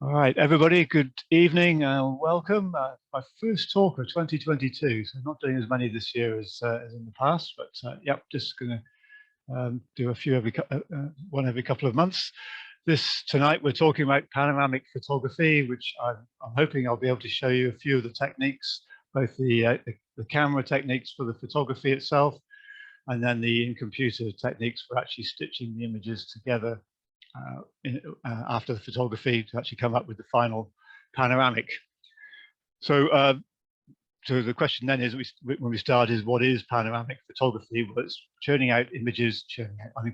All right, everybody, good evening and welcome. My first talk of 2022, so not doing as many this year as in the past, but yep, just going to do a few one every couple of months. Tonight we're talking about panoramic photography, which I'm hoping I'll be able to show you a few of the techniques, both the camera techniques for the photography itself, and then the in-computer techniques for actually stitching the images together after the photography to actually come up with the final panoramic. So, so the question then is, when we start, is what is panoramic photography? Well, it's churning out images,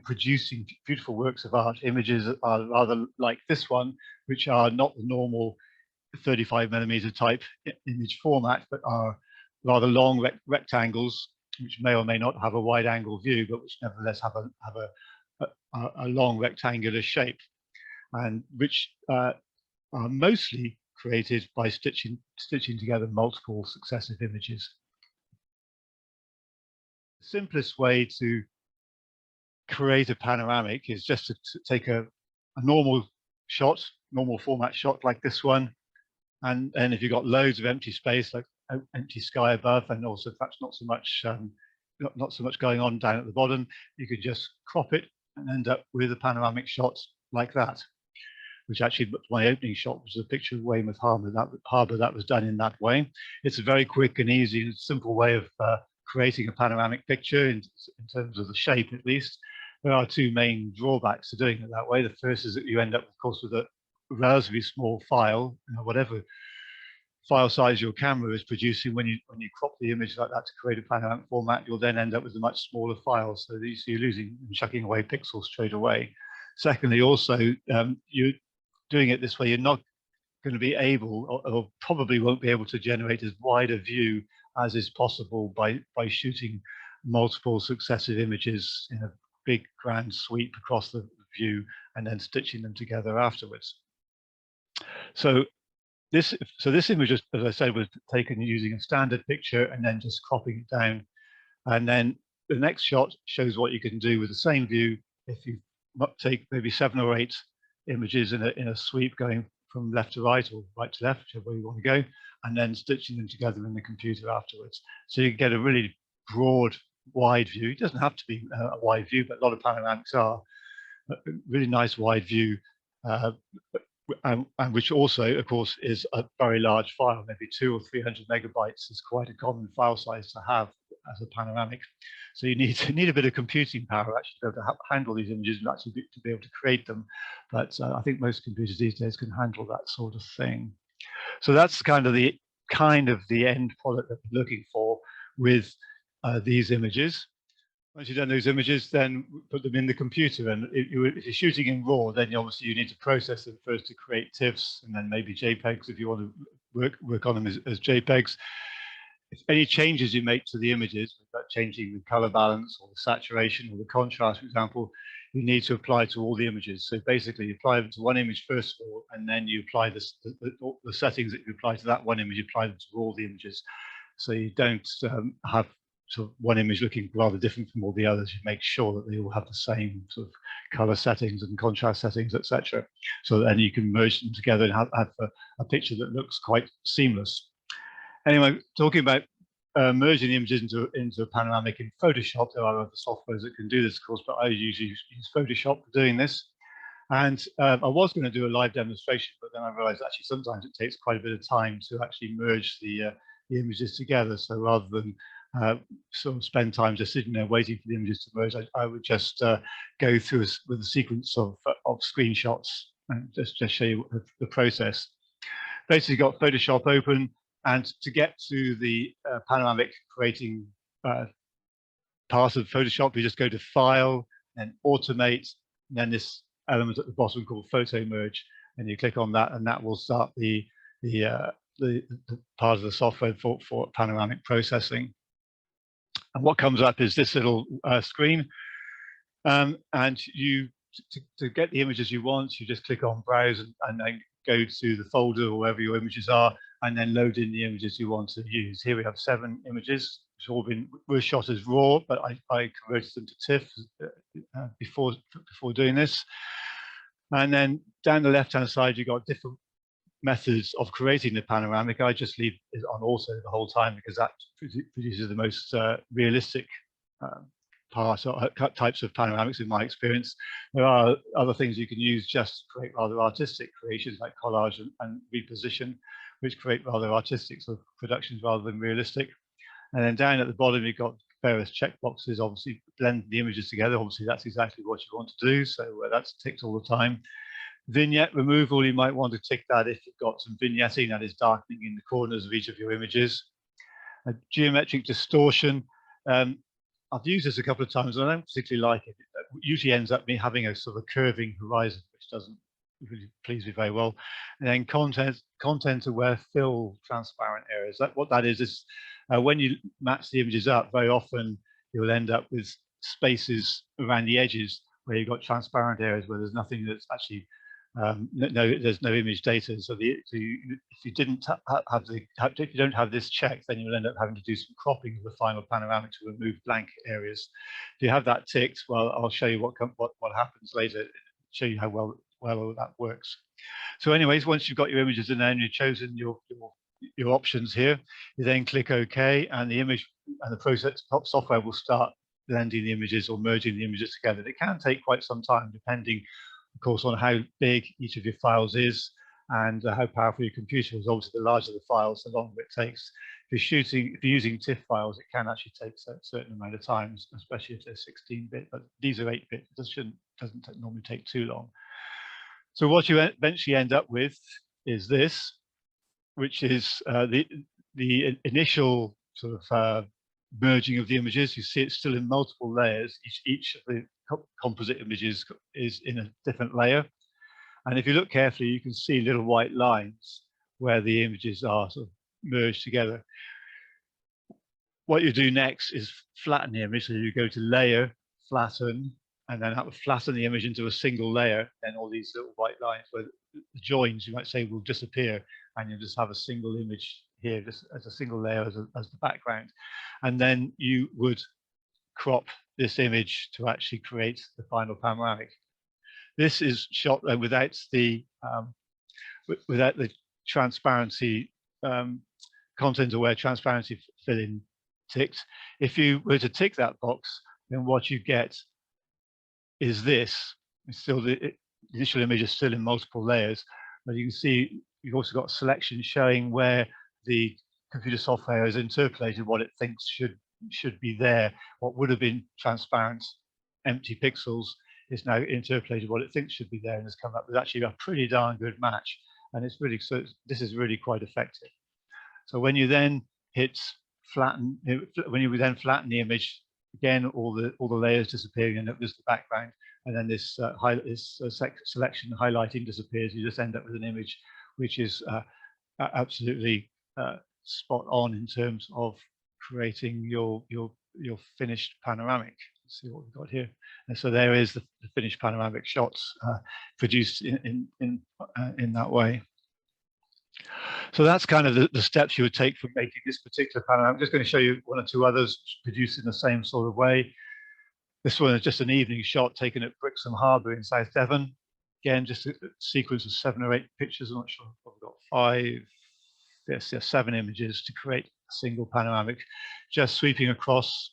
producing beautiful works of art. Images that are rather like this one, which are not the normal 35mm type image format, but are rather long rectangles, which may or may not have a wide angle view, but which nevertheless have a long rectangular shape, and which are mostly created by stitching together multiple successive images. The simplest way to create a panoramic is just to take a normal shot, normal format shot like this one, and if you've got loads of empty space, like empty sky above, and also perhaps not so much going on down at the bottom, you could just crop it and end up with a panoramic shot like that, which actually was my opening shot, which was a picture of Weymouth Harbour. That was done in that way. It's a very quick and easy and simple way of creating a panoramic picture in terms of the shape, at least. There are two main drawbacks to doing it that way. The first is that you end up, of course, with a relatively small file, whatever file size your camera is producing. When you crop the image like that to create a panoramic format, you'll then end up with a much smaller file, so you're losing and chucking away pixels straight away. Secondly, also, you're doing it this way, you're not going to be able, or probably won't be able to generate as wide a view as is possible by shooting multiple successive images in a big grand sweep across the view and then stitching them together afterwards. So this image, as I said, was taken using a standard picture and then just cropping it down. And then the next shot shows what you can do with the same view if you take maybe 7 or 8 images in a sweep going from left to right or right to left, whichever way you want to go, and then stitching them together in the computer afterwards. So you get a really broad, wide view. It doesn't have to be a wide view, but a lot of panoramics are a really nice wide view, and which also, of course, is a very large file. Maybe 200 or 300 megabytes is quite a common file size to have as a panoramic. So you need a bit of computing power actually to be able to handle these images and actually to be able to create them. But I think most computers these days can handle that sort of thing. So that's kind of the end product that we're looking for with these images. Once you've done those images, then put them in the computer. And if you're shooting in RAW, then obviously you need to process them first to create TIFFs, and then maybe JPEGs if you want to work on them as JPEGs. If any changes you make to the images, like changing the color balance or the saturation or the contrast, for example, you need to apply to all the images. So basically, you apply them to one image first of all, and then you apply the settings that you apply to that one image, you apply them to all the images. So you don't have sort of one image looking rather different from all the others. You make sure that they all have the same sort of color settings and contrast settings, etc. So then you can merge them together and have a picture that looks quite seamless. Anyway, talking about merging the images into a panoramic in Photoshop, there are other softwares that can do this, of course, but I usually use Photoshop for doing this. And I was going to do a live demonstration, but then I realized actually sometimes it takes quite a bit of time to actually merge the images together. So rather than sort of spend time just sitting there waiting for the images to merge, I would just go through with a sequence of screenshots and just show you the process. Basically, got Photoshop open, and to get to the panoramic creating part of Photoshop, you just go to File and Automate, and then this element at the bottom called Photo Merge, and you click on that, and that will start the part of the software for panoramic processing. And what comes up is this little screen, and to get the images you want, you just click on Browse and then go to the folder or wherever your images are, and then load in the images you want to use. Here we have 7 images, which were shot as RAW, but I converted them to TIFF before doing this. And then down the left-hand side, you've got different methods of creating the panoramic, I just leave it on auto the whole time because that produces the most realistic part or types of panoramics in my experience. There are other things you can use just to create rather artistic creations like collage and reposition, which create rather artistic sort of productions rather than realistic. And then down at the bottom, you've got various checkboxes, obviously blend the images together. Obviously, that's exactly what you want to do. So that's ticked all the time. Vignette removal, you might want to tick that if you've got some vignetting, that is darkening in the corners of each of your images. Geometric distortion, I've used this a couple of times and I don't particularly like it. It usually ends up me having a sort of curving horizon, which doesn't really please me very well. And then content aware fill transparent areas. What that is when you match the images up, very often you'll end up with spaces around the edges where you've got transparent areas where there's nothing that's actually there's no image data. So if you didn't if you don't have this checked, then you'll end up having to do some cropping of the final panoramic to remove blank areas. If you have that ticked, well, I'll show you what happens later. Show you how well that works. So, anyways, once you've got your images in there and you've chosen your options here, you then click OK, and the image and the process software will start blending the images or merging the images together. It can take quite some time, depending, of course, on how big each of your files is and how powerful your computer is. Obviously, the larger the files, the longer it takes. If you're using TIFF files, it can actually take a certain amount of time, especially if they're 16-bit. But these are 8-bit. It doesn't normally take too long. So what you eventually end up with is this, which is the initial sort of merging of the images. You see it's still in multiple layers. Each of the composite images is in a different layer. And if you look carefully, you can see little white lines where the images are sort of merged together. What you do next is flatten the image. So you go to layer, flatten, and then that will flatten the image into a single layer. Then all these little white lines where the joins, you might say, will disappear, and you'll just have a single image here, just as a single layer as the background. And then you would crop this image to actually create the final panoramic. This is shot without the transparency, content-aware transparency fill-in ticked. If you were to tick that box, then what you get is this. It's still the initial image is still in multiple layers, but you can see you've also got selection showing where the computer software has interpolated what it thinks should be there. What would have been transparent, empty pixels is now interpolated what it thinks should be there, and has come up with actually a pretty darn good match. And it's really this is really quite effective. So when you then hit flatten, when you then flatten the image, again all the layers disappearing and just the background, and then this selection highlighting disappears. You just end up with an image which is absolutely spot on in terms of creating your finished panoramic. Let's see what we've got here. And so there is the finished panoramic shots produced in that way. So that's kind of the steps you would take for making this particular panoramic. I'm just going to show you one or two others produced in the same sort of way. This one is just an evening shot taken at Brixham Harbour in South Devon. Again, just a sequence of 7 or 8 pictures. I'm not sure if I've got 5, yes, 7 images to create a single panoramic, just sweeping across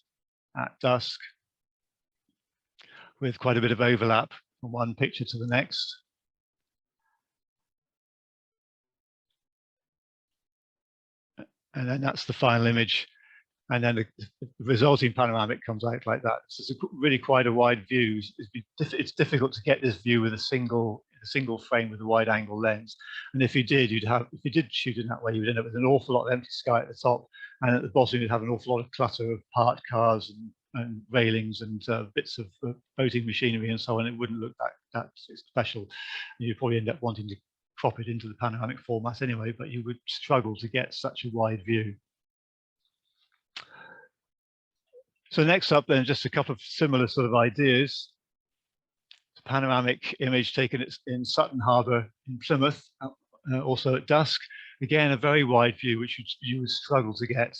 at dusk with quite a bit of overlap from one picture to the next. And then that's the final image. And then the resulting panoramic comes out like that. So it's really quite a wide view. It's difficult to get this view with a single frame with a wide angle lens. And if you did, if you did shoot in that way, you would end up with an awful lot of empty sky at the top, and at the bottom you'd have an awful lot of clutter of parked cars and railings and bits of boating machinery and so on. It wouldn't look that special. You'd probably end up wanting to crop it into the panoramic format anyway, but you would struggle to get such a wide view. So next up then, just a couple of similar sort of ideas. It's a panoramic image taken in Sutton Harbour in Plymouth, also at dusk. Again, a very wide view, which you would struggle to get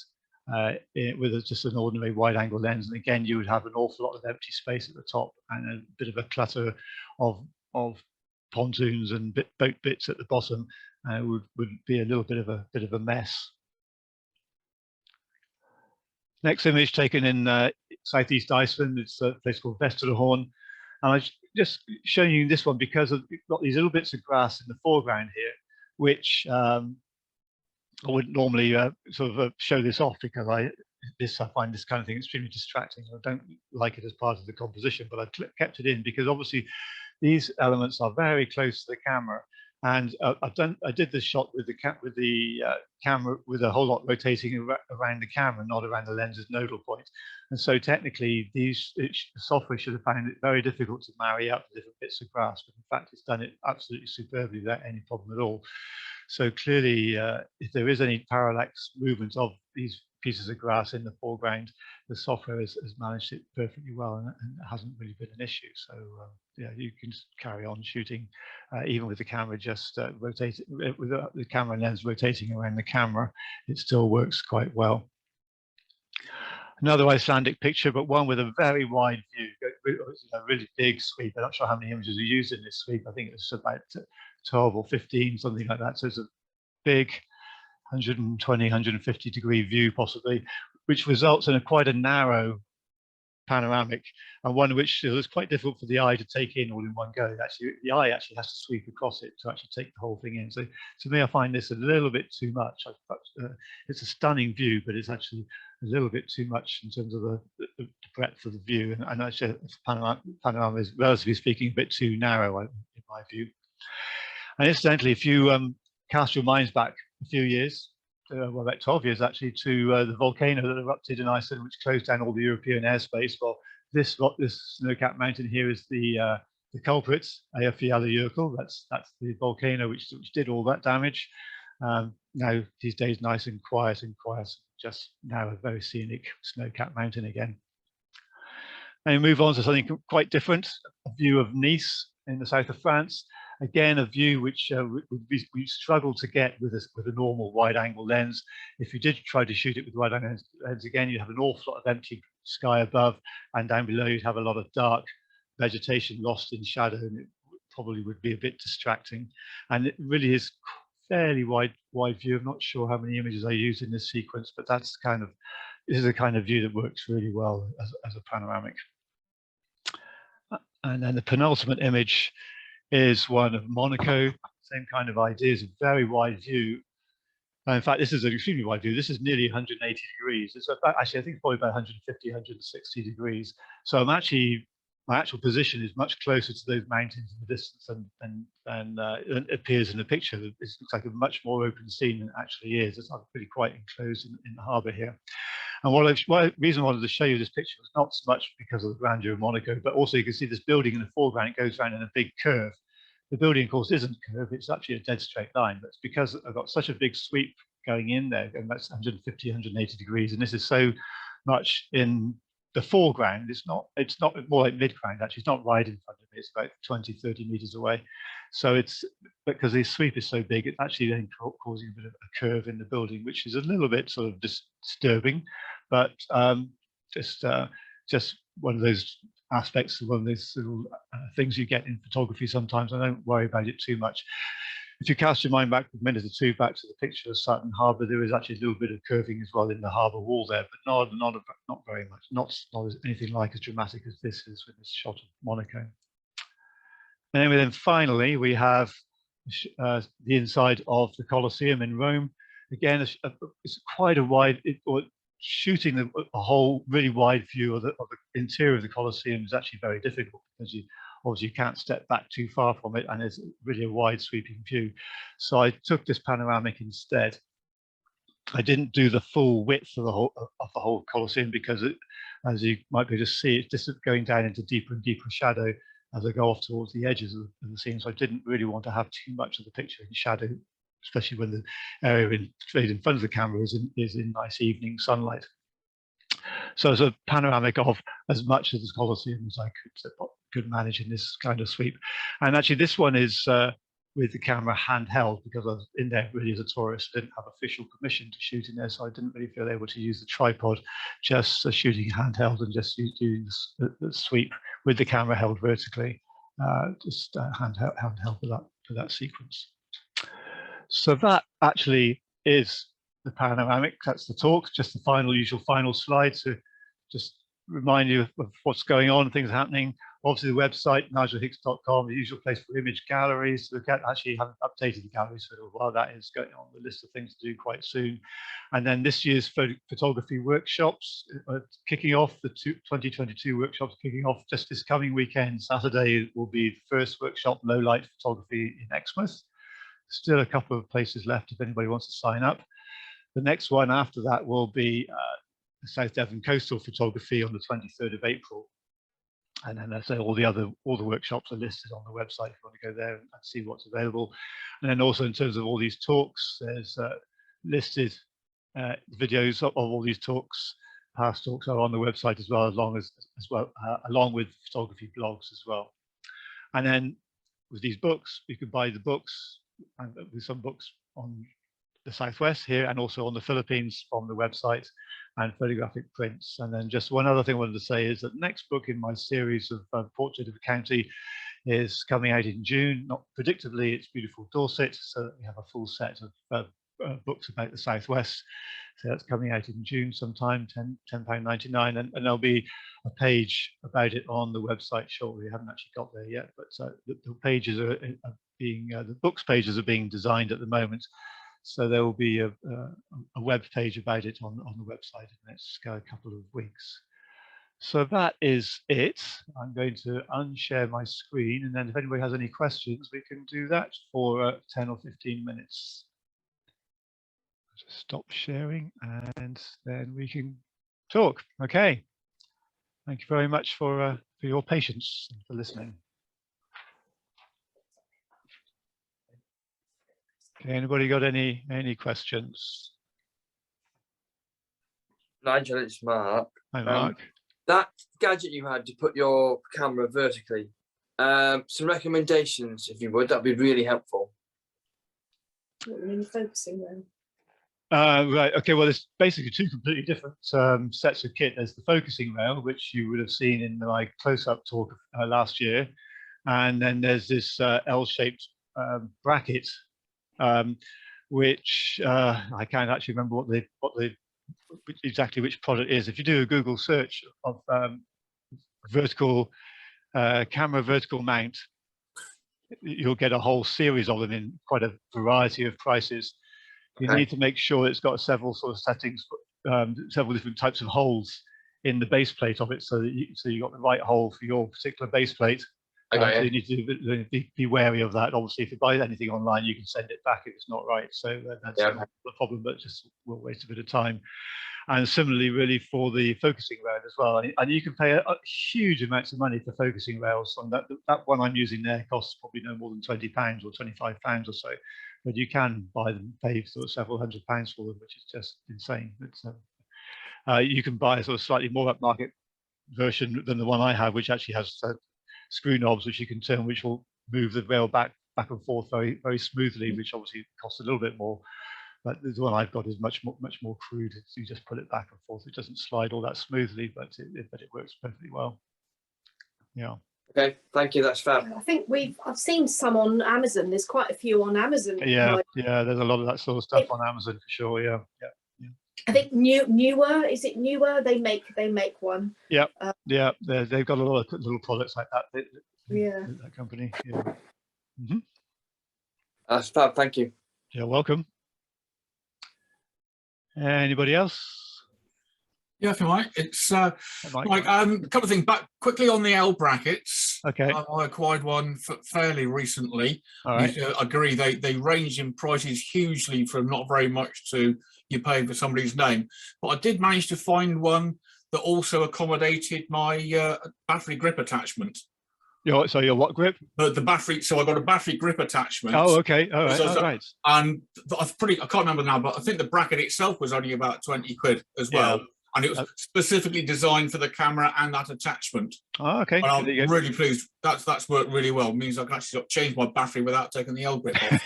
with just an ordinary wide angle lens. And again, you would have an awful lot of empty space at the top and a bit of a clutter of pontoons and boat bits at the bottom, would be a little bit of a mess. Next image taken in southeast Iceland. It's a place called Vesterhorn, and I've just showing you this one because you've got these little bits of grass in the foreground here, which I wouldn't normally sort of show this off because I find this kind of thing extremely distracting. I don't like it as part of the composition, but I kept it in because obviously these elements are very close to the camera. And I did this shot with the camera with a whole lot rotating around the camera, not around the lens's nodal point. And so technically, the software should have found it very difficult to marry up the different bits of grass, but in fact, it's done it absolutely superbly without any problem at all. So clearly, if there is any parallax movement of these pieces of grass in the foreground, the software has managed it perfectly well, and it hasn't really been an issue. So yeah, you can carry on shooting even with the camera just rotating, with the camera lens rotating around the camera. It still works quite well. Another Icelandic picture, but one with a very wide view, a really big sweep. I'm not sure how many images are used in this sweep. I think it's about 12 or 15, something like that. So it's a big 120, 150 degree view possibly, which results in quite a narrow panoramic, and one which is quite difficult for the eye to take in all in one go. Actually, the eye actually has to sweep across it to actually take the whole thing in. So to me, I find this a little bit too much. It's a stunning view, but it's actually a little bit too much in terms of the breadth of the view. And actually, panorama is, relatively speaking, a bit too narrow in my view. And incidentally, if you cast your minds back a few years, well, about 12 years actually, to the volcano that erupted in Iceland, which closed down all the European airspace. Well, this snow-capped mountain here is the culprit, Eyjafjallajökull. That's the volcano which did all that damage. Now these days, nice and quiet, just now a very scenic snow-capped mountain again. And we move on to something quite different, a view of Nice in the south of France. Again, a view which we struggle to get with a normal wide-angle lens. If you did try to shoot it with wide-angle lens, again, you'd have an awful lot of empty sky above, and down below you'd have a lot of dark vegetation lost in shadow, and it probably would be a bit distracting. And it really is fairly wide view. I'm not sure how many images I used in this sequence, but this is a kind of view that works really well as a panoramic. And then the penultimate image is one of Monaco. Same kind of idea, is a very wide view. In fact, this is an extremely wide view. This is nearly 180 degrees. It's about, actually, I think it's probably about 150, 160 degrees. So my actual position is much closer to those mountains in the distance than it appears in the picture. It looks like a much more open scene than it actually is. It's really quite enclosed in the harbour here. And the reason I wanted to show you this picture was not so much because of the grandeur of Monaco, but also you can see this building in the foreground. It goes around in a big curve. The building, of course, isn't curved. It's actually a dead straight line. But it's because I've got such a big sweep going in there, and that's 150, 180 degrees. And this is so much in the foreground. It's not more like mid-ground, actually. It's not right in front of me. It's about 20, 30 meters away. So it's because the sweep is so big, it's actually then causing a bit of a curve in the building, which is a little bit sort of disturbing, but just one of those aspects, one of those little things you get in photography sometimes. I don't worry about it too much. If you cast your mind back a minute or two back to the picture of Sutton Harbour, there is actually a little bit of curving as well in the harbour wall there, but not very much, not anything like as dramatic as this is with this shot of Monaco. And then finally, we have the inside of the Colosseum in Rome. Again, it's quite a wide, shooting a whole really wide view of the interior of the Colosseum is actually very difficult because obviously you can't step back too far from it, and it's really a wide sweeping view. So I took this panoramic instead. I didn't do the full width of the whole Colosseum because as you might be able to see, it's just going down into deeper and deeper shadow as I go off towards the edges of the scene. So I didn't really want to have too much of the picture in shadow, especially when the area straight in front of the camera is in nice evening sunlight. So it's a panoramic of as much of the Colosseum as I could manage in this kind of sweep. And actually this one is with the camera handheld, because I was in there really as a tourist. I didn't have official permission to shoot in there, so I didn't really feel able to use the tripod, just shooting handheld and just doing the sweep with the camera held vertically. just handheld for that sequence. So that actually is the panoramic. That's the talk, just the usual final slide to just remind you of what's going on, things happening. Obviously, the website, nigelhicks.com, the usual place for image galleries. Look at, actually haven't updated the galleries for a while. That is going on the list of things to do quite soon. And then this year's photography workshops kicking off, the 2022 workshops kicking off just this coming weekend. Saturday will be the first workshop, low light photography in Exmouth. Still a couple of places left if anybody wants to sign up. The next one after that will be South Devon coastal photography on the 23rd of April. And then I say all the workshops are listed on the website if you want to go there and see what's available. And then also in terms of all these talks, there's listed videos of all these talks. Past talks are on the website as well, along with photography blogs as well. And then with these books, you can buy the books, and with some books on the Southwest here and also on the Philippines from the website, and photographic prints. And then just one other thing I wanted to say is that the next book in my series of Portrait of a County is coming out in June. Not predictably, it's Beautiful Dorset, so that we have a full set of books about the Southwest. So that's coming out in June sometime, £10.99, and there'll be a page about it on the website shortly. We haven't actually got there yet, but the pages are being, the books pages are being designed at the moment. So there will be a web page about it on the website in the next couple of weeks. So that is it. I'm going to unshare my screen, and then if anybody has any questions, we can do that for 10 or 15 minutes. Just stop sharing, and then we can talk. Okay. Thank you very much for your patience and for listening. Okay, anybody got any questions? Nigel, it's Mark. Hi, Mark. That gadget you had to put your camera vertically, some recommendations, if you would, that'd be really helpful. In focusing then. Right, okay, well, there's basically two completely different sets of kit. There's the focusing rail, which you would have seen in my close-up talk last year. And then there's this L-shaped bracket, which I can't actually remember exactly which product is. If you do a Google search of vertical camera vertical mount, you'll get a whole series of them in quite a variety of prices. You need to make sure it's got several sort of settings, several different types of holes in the base plate of it, so that you got the right hole for your particular base plate. So you need to be wary of that. Obviously, if you buy anything online, you can send it back if it's not right. So that's not the problem, but just will waste a bit of time. And similarly, really, for the focusing rail as well. And you can pay a huge amounts of money for focusing rails. And that one I'm using there costs probably no more than £20 or £25 or so. But you can buy them, pay sort of several £100s for them, which is just insane. It's, you can buy a sort of slightly more upmarket version than the one I have, which actually has screw knobs which you can turn, which will move the rail back and forth very, very smoothly, which obviously costs a little bit more. But the one I've got is much more crude. You just put it back and forth. It doesn't slide all that smoothly, but it works perfectly well. Yeah. Okay, thank you. That's fab. I think I've seen some on Amazon. There's quite a few on Amazon. Yeah, yeah. There's a lot of that sort of stuff on Amazon for sure. Yeah, yeah. I think newer. Is it newer? They make one. Yeah, yeah. They've got a lot of little products like that. Yeah. That company. Yeah. That's fab. Thank you. You're welcome. Anybody else? Yeah, if you like. It's like a couple of things back quickly on the L brackets. Okay. I acquired one fairly recently. All right. I agree they range in prices hugely from not very much to you paying for somebody's name. But I did manage to find one that also accommodated my battery grip attachment. So your what grip? The battery. So I got a battery grip attachment. Oh, okay. All right. So, all right. And I can't remember now, but I think the bracket itself was only about 20 quid as well. Yeah. And it was specifically designed for the camera and that attachment. Oh, okay. And I'm really pleased. That's worked really well. It means I can actually change my battery without taking the L grip off,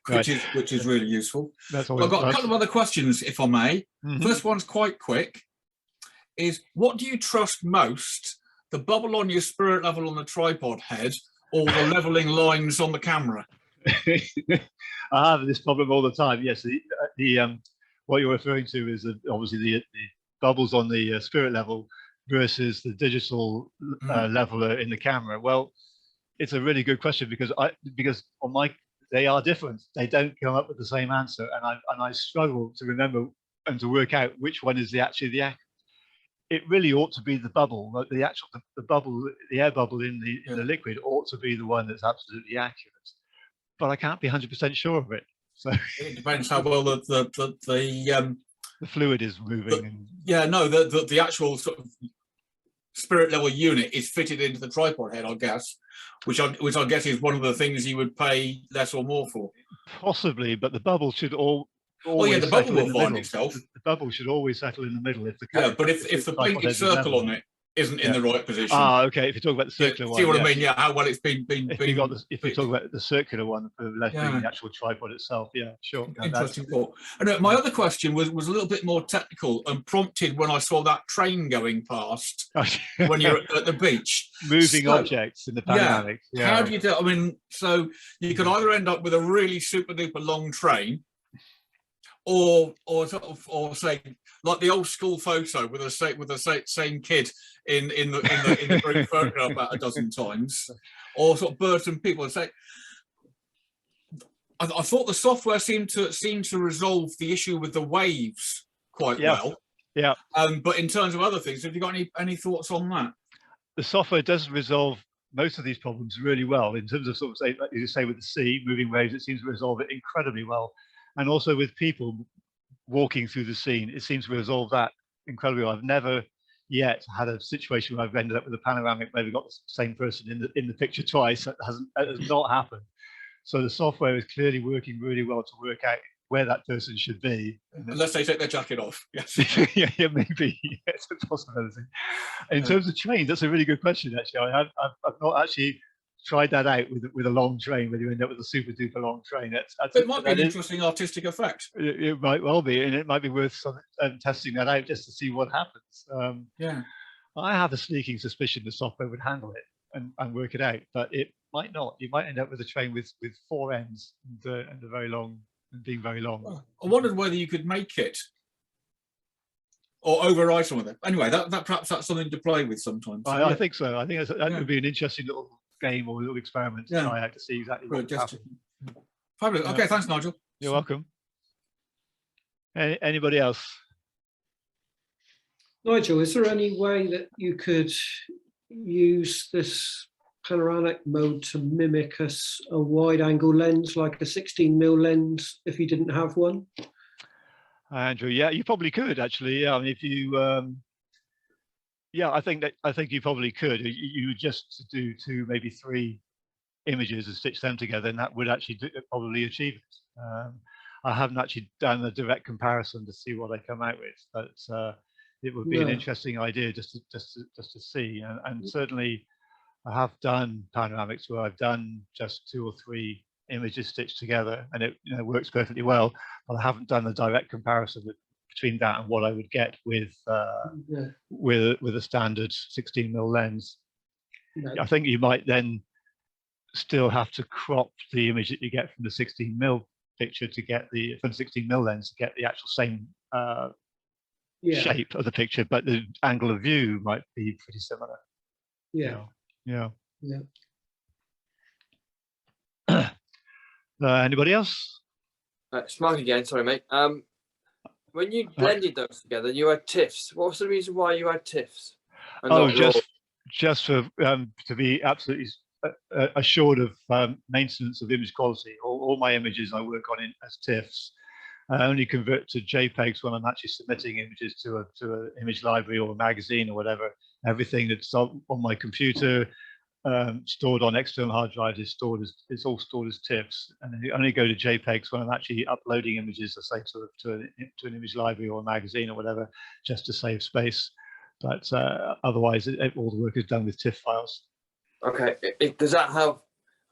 which is really useful. I've got a couple of other questions, if I may. First one's quite quick. Is what do you trust most? The bubble on your spirit level on the tripod head, or the leveling lines on the camera? I have this problem all the time. Yes, what you're referring to is obviously the bubbles on the spirit level versus the digital leveler in the camera. Well, it's a really good question because on my they are different. They don't come up with the same answer, and I struggle to remember and to work out which one is actually the accurate. It really ought to be the bubble, like the bubble, the air bubble in the liquid ought to be the one that's absolutely accurate. But I can't be 100% sure of it. So it depends how well the fluid is moving. The actual sort of spirit level unit is fitted into the tripod head, I guess, which I guess is one of the things you would pay less or more for. Possibly, but the bubble should always the bubble will find itself. The bubble should always settle in the middle if the but if the blinking circle on it isn't in the right position. Okay. If you talk about the circular one, see what I mean? Yeah, how well it's been. If you talk about the circular one for the actual tripod itself, sure. Interesting thought. And my other question was a little bit more technical and prompted when I saw that train going past when you're at the beach. Moving objects in the panoramic. Yeah. How do you do? I mean, so you could either end up with a really super duper long train, or say like the old school photo with the same kid in the group photo about a dozen times, or sort of birds and people. Say, I thought the software seemed to resolve the issue with the waves quite well. Yeah. But in terms of other things, have you got any thoughts on that? The software does resolve most of these problems really well. In terms of sort of say, like you say, with the sea moving waves, it seems to resolve it incredibly well. And also with people walking through the scene, it seems to resolve that incredibly well. I've never yet had a situation where I've ended up with a panoramic where we've got the same person in the picture twice. That has not happened. So the software is clearly working really well to work out where that person should be. Unless they take their jacket off. Yes. yeah, maybe. It's a possibility. In terms of trains, that's a really good question, actually. I've not actually tried that out with a long train, whether you end up with a super duper long train. It might be an interesting artistic effect. It might well be, and it might be worth testing that out just to see what happens. I have a sneaking suspicion the software would handle it and work it out, but it might not. You might end up with a train with 4 ends and a very long and being very long. I wondered whether you could make it or overwrite some of it. Anyway, that perhaps that's something to play with sometimes. I think so. I think that would be an interesting little game or a little experiment to try out to see exactly what happens. Fabulous. Okay, thanks, Nigel. You're welcome. Anybody else? Nigel, is there any way that you could use this panoramic mode to mimic a wide-angle lens, like a 16mm lens, if you didn't have one? Andrew, yeah, you probably could actually. Yeah, I mean, if you, I think you probably could. You would just do 2, maybe 3 images and stitch them together, and that would actually probably achieve it. I haven't actually done a direct comparison to see what they come out with, but it would be an interesting idea just to see. And certainly, I have done panoramics where I've done just 2 or 3 images stitched together, and it works perfectly well. But I haven't done a direct comparison between that and what I would get with a standard 16mm lens. I think you might then still have to crop the image that you get from the 16mm picture to get from the 16mm lens to get the actual same shape of the picture, but the angle of view might be pretty similar. Yeah. Anybody else? It's Mark again. Sorry, mate. When you blended those together, you had TIFFs. What was the reason why you had TIFFs? Just for to be absolutely assured of maintenance of image quality. All my images I work on as TIFFs. I only convert to JPEGs when I'm actually submitting images to an image library or a magazine or whatever. Everything that's on my computer, stored on external hard drives, is all stored as TIFFs, and I only go to JPEGs when I'm actually uploading images, say to an image library or a magazine or whatever, just to save space. But otherwise, all the work is done with TIFF files. Okay, does that have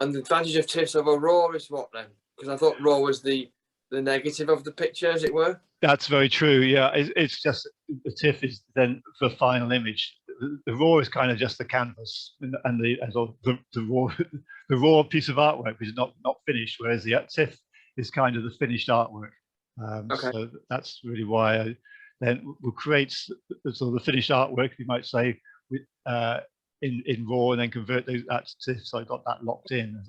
an advantage of TIFFs over RAW? Is what then? Because I thought RAW was the negative of the picture, as it were. That's very true. Yeah, it's just the TIFF is then for final image. the raw is kind of just the canvas and the raw piece of artwork, which is not finished, whereas the TIFF is kind of the finished artwork. Okay. So that's really why then we'll create sort of the finished artwork, you might say, with in raw, and then convert that to TIFF. So I got that locked in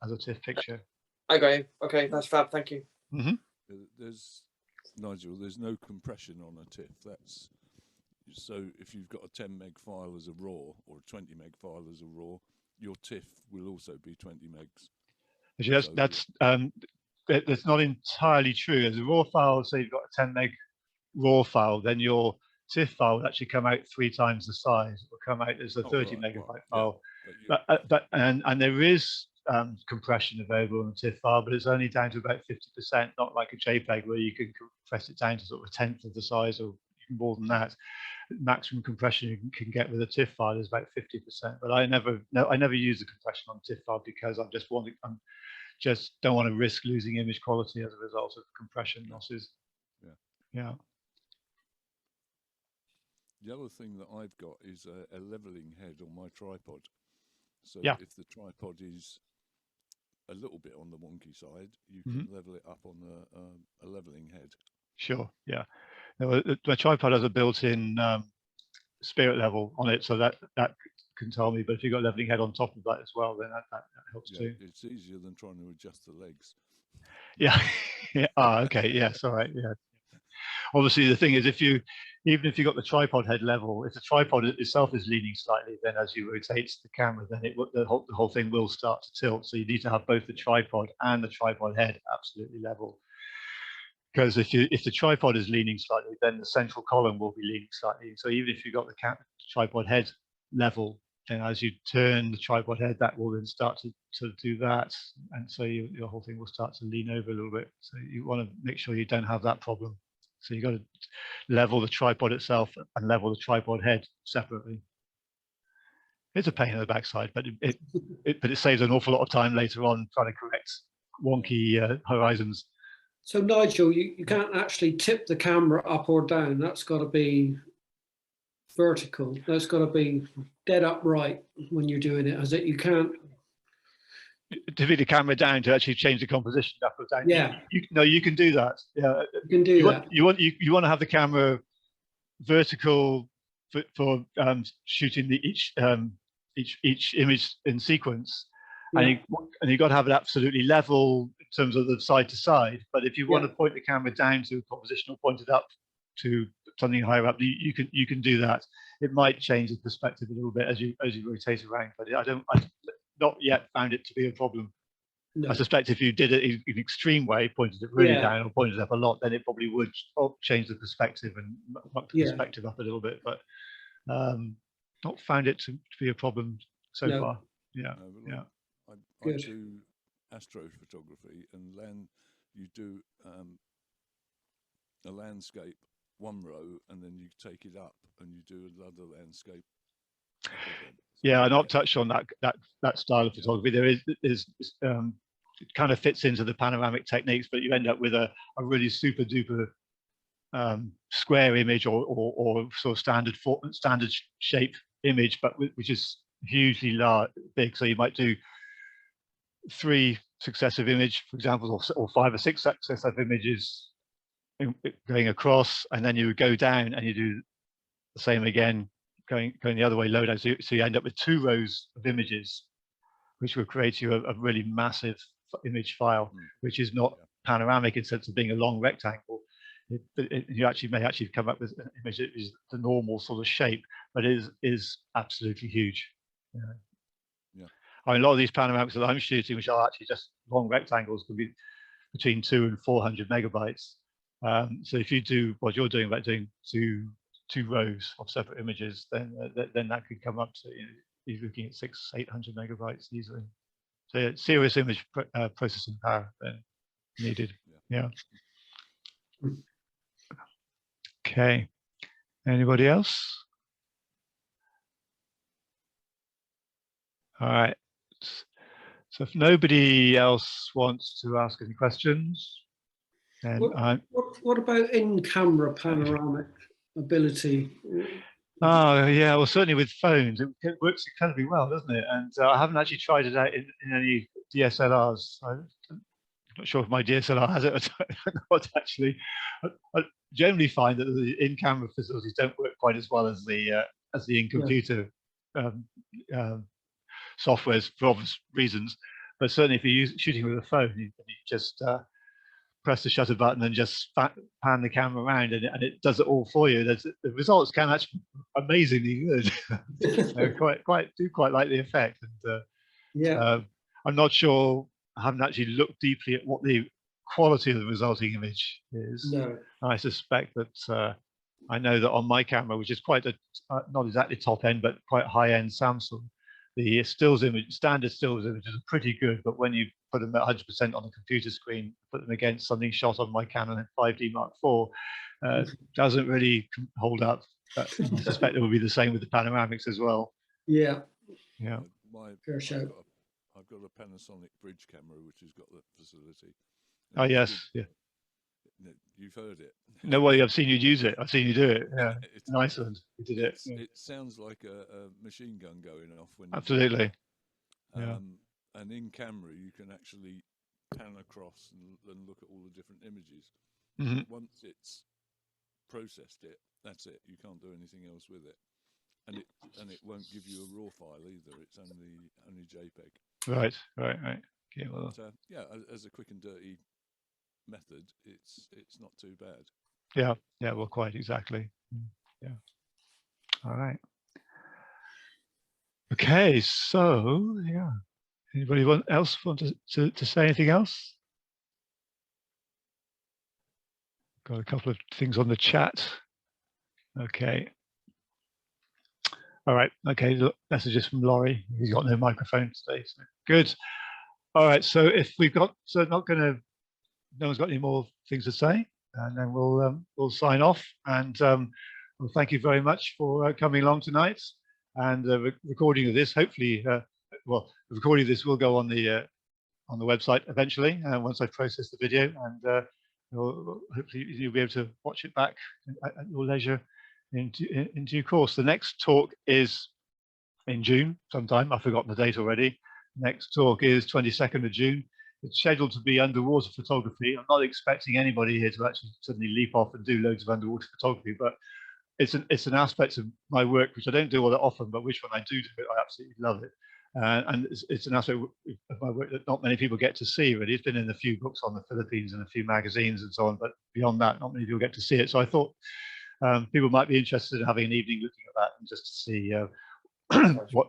as a TIFF picture. I got you. Okay, that's fab. Thank you. There's Nigel. There's no compression on a TIFF. That's so if you've got a 10 meg file as a raw or a 20 meg file as a raw, your TIFF will also be 20 megs. Actually, that's not entirely true. As a raw file, say you've got a 10 meg raw file, then your TIFF file will actually come out 3 times the size. It will come out as a 30 megabyte file. Yeah. And there is compression available on the TIFF file, but it's only down to about 50%, not like a JPEG where you can compress it down to sort of a tenth of the size or even more than that. Maximum compression you can get with a TIFF file is about 50%. But I never use the compression on TIFF file because I just don't want to risk losing image quality as a result of compression losses. Yeah. The other thing that I've got is a leveling head on my tripod. So if the tripod is a little bit on the wonky side, you can level it up on a leveling head. Sure. Yeah. My tripod has a built-in spirit level on it, so that can tell me. But if you've got a leveling head on top of that as well, then that helps too. It's easier than trying to adjust the legs. Yeah. Yeah. Okay. Yes. All right. Yeah. Obviously, the thing is, even if you've got the tripod head level, if the tripod itself is leaning slightly, then as you rotate the camera, then the whole thing will start to tilt. So you need to have both the tripod and the tripod head absolutely level. Because if the tripod is leaning slightly, then the central column will be leaning slightly. So even if you've got the tripod head level, then as you turn the tripod head, that will then start to do that, and so your whole thing will start to lean over a little bit. So you want to make sure you don't have that problem. So you've got to level the tripod itself and level the tripod head separately. It's a pain in the backside, but it saves an awful lot of time later on trying to correct wonky horizons. So Nigel, you can't actually tip the camera up or down. That's got to be vertical. That's got to be dead upright when you're doing it. As it, you can't tip the camera down to actually change the composition up or down. Yeah. No, you can do that. Yeah, you can do that. You want to have the camera vertical for shooting each image in sequence. And you've got to have it absolutely level in terms of the side to side. But if you want to point the camera down to a composition or point it up to something higher up, you can do that. It might change the perspective a little bit as you rotate around, but I've not yet found it to be a problem. No. I suspect if you did it in an extreme way, pointed it really down or pointed it up a lot, then it probably would change the perspective and muck the perspective up a little bit. But not found it to be a problem so far. Yeah, I do astrophotography, and you do a landscape one row, and then you take it up and you do another landscape. Yeah, I've not touched on that style of photography. There is it kind of fits into the panoramic techniques, but you end up with a really super duper square image or sort of standard shape image, but which is hugely big. So you might do 3 successive images, for example, or 5 or 6 successive images going across, and then you would go down and you do the same again, going the other way, low down. So you end up with 2 rows of images, which will create you a really massive image file, which is not panoramic in the sense of being a long rectangle. You may actually come up with an image that is the normal sort of shape, but is absolutely huge. I mean, a lot of these panoramics that I'm shooting, which are actually just long rectangles, could be between 200 and 400 megabytes. So if you do what you're doing, about doing two rows of separate images, then that could come up to, you're looking at 600-800 megabytes easily. So serious image processing power then needed. Yeah. Okay. Anybody else? All right. So if nobody else wants to ask any questions, then what about in-camera panoramic ability? Oh yeah, well certainly with phones it works incredibly well, doesn't it? And I haven't actually tried it out in any DSLRs. I'm not sure if my DSLR has it or not actually. I generally find that the in-camera facilities don't work quite as well as the in-computer softwares for obvious reasons. But certainly if you're shooting with a phone, you just press the shutter button and just pan the camera around, and it does it all for you. The results can actually be amazingly good. quite like the effect. And I'm not sure. I haven't actually looked deeply at what the quality of the resulting image is. No. I suspect that I know that on my camera, which is quite a not exactly top end, but quite high end Samsung, the standard stills images are pretty good, but when you put them at 100% on the computer screen, put them against something shot on my Canon 5D Mark IV, doesn't really hold up. I suspect it will be the same with the panoramics as well. Yeah. Yeah. Fair show. I've got a Panasonic bridge camera which has got that facility. Oh yes, yeah. You've heard it. No way, I've seen you use it. I've seen you do it. Yeah, it's in Iceland. You did it. It sounds like a machine gun going off when. Absolutely. Yeah. And in camera, you can actually pan across and look at all the different images. Mm-hmm. Once it's processed it, that's it. You can't do anything else with it, and it won't give you a raw file either. It's only JPEG. Right. Okay, well. But, yeah, as a quick and dirty method, it's not too bad. Yeah, well, quite exactly. Yeah. All right. Okay, so yeah. Anybody else want to say anything else? Got a couple of things on the chat. Okay. All right. Okay. Messages from Laurie. He's got no microphone today. So good. All right. So if we've got, no one's got any more things to say, and then we'll sign off. And well, thank you very much for coming along tonight. And the recording of this, hopefully, well, the recording of this will go on the website eventually, once I process the video, and hopefully you'll be able to watch it back at your leisure in due course. The next talk is in June sometime. I've forgotten the date already. Next talk is 22nd of June. It's scheduled to be underwater photography. I'm not expecting anybody here to actually suddenly leap off and do loads of underwater photography, but it's an aspect of my work which I don't do all that often, but which when I do it, I absolutely love it. And it's an aspect of my work that not many people get to see, really. It's been in a few books on the Philippines and a few magazines and so on, but beyond that, not many people get to see it. So I thought people might be interested in having an evening looking at that and just to see what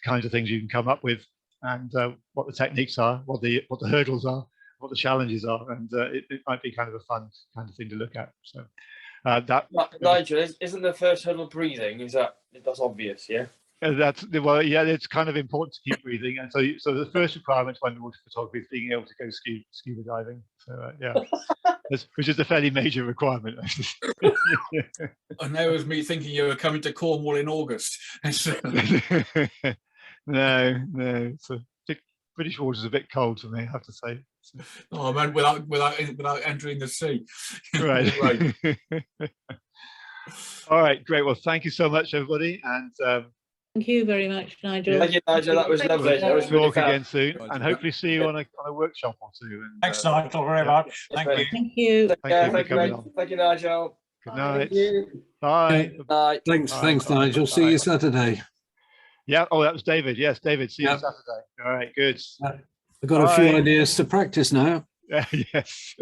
kinds of things you can come up with, and what the techniques are, what the hurdles are, what the challenges are, and it might be kind of a fun kind of thing to look at. So Nigel, isn't the first hurdle breathing? That's obvious, yeah? Well, yeah, it's kind of important to keep breathing, and so the first requirement to underwater photography is being able to go scuba diving. So yeah, which is a fairly major requirement. And there was me thinking you were coming to Cornwall in August. No, it's British water is a bit cold for me, I have to say. Oh man, without entering the sea. Right. All right, great. Well, thank you so much, everybody, and thank you very much, Nigel. Thank you, Nigel. That was lovely. That was really talk again soon, and hopefully see you on a workshop or two. And, thanks, Nigel, very much. Thank you. Thank you. Thank you, Nigel. Good night. You. Bye. Bye. Thanks, Nigel. See you Saturday. Yeah. Oh, that was David. Yes, David. See you Saturday. All right. Good. I've got a few ideas to practice now. Yes.